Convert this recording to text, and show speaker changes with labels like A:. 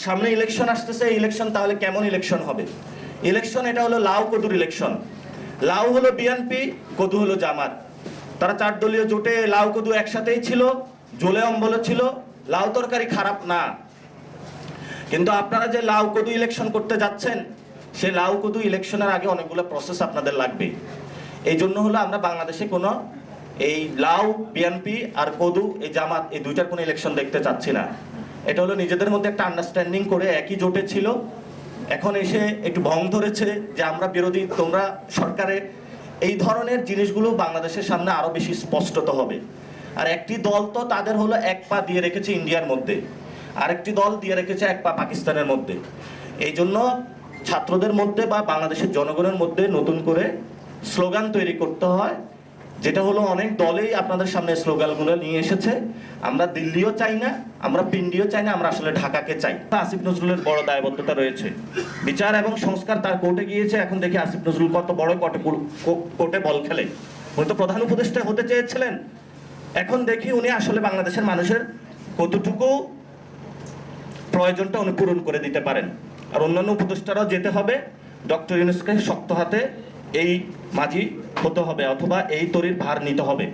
A: সামনে ইলেকশন আসতেছে, ইলেকশন তাহলে কেমন ইলেকশন হবে? ইলেকশন এটা হলো লাউ কদুর ইলেকশন। লাউ হলো বিএনপি, কদু হলো জামাত। তারা 4 দলীয় জোটে লাউ কদু একসাথেই ছিল, জোলে অম্বল ছিল। লাউ তরকারি খারাপ না, কিন্তু আপনারা যে লাউ কদু ইলেকশন করতে যাচ্ছেন, সেই লাউ কদু ইলেকশনের আগে অনেকগুলো প্রসেস আপনাদের লাগবে। এই জন্য হলো আমরা বাংলাদেশে কোনো এই লাউ বিএনপি আর কদু এই জামাত এই দুইটার কোনো ইলেকশন দেখতে চাচ্ছি না। এটা হলো নিজেদের মধ্যে একটা আন্ডারস্ট্যান্ডিং করে একই জোটে ছিল, এখন এসে একটু ভং ধরেছে যে আমরা বিরোধী, তোমরা সরকারে। এই ধরনের জিনিসগুলো বাংলাদেশের সামনে আরো বেশি স্পষ্টত হবে। আর একটি দল তো তাদের হলো এক পা দিয়ে রেখেছে ইন্ডিয়ার মধ্যে, আরেকটি দল দিয়ে রেখেছে এক পা পাকিস্তানের মধ্যে। এই জন্য ছাত্রদের মধ্যে বা বাংলাদেশের জনগণের মধ্যে নতুন করে স্লোগান তৈরি করতে হয়, যেটা হলো অনেক দলেই আপনাদের সামনে স্লোগানগুলো নিয়ে এসেছে। আমরা দিল্লিও চাই না, আমরা পিন্ডিও চাই না, আমরা আসলে ঢাকাকে চাই। আসিফ নজরুলের বড় দায়বদ্ধতা রয়েছে, বিচার এবং সংস্কার। তার কোর্টে গিয়েছে, এখন দেখি আসিফ নজরুল কত বড় কোর্টে বল খেলে। উনি তো প্রধান উপদেষ্টা হতে চেয়েছিলেন, এখন দেখি উনি আসলে বাংলাদেশের মানুষের কতটুকু প্রয়োজনটা উনি পূরণ করে দিতে পারেন। আর অন্যান্য উপদেষ্টারাও যেতে হবে, ডক্টর ইউনূসকে শক্ত হাতে এই মাঝি হতে হবে, অথবা এই তরির ভার নিতে হবে।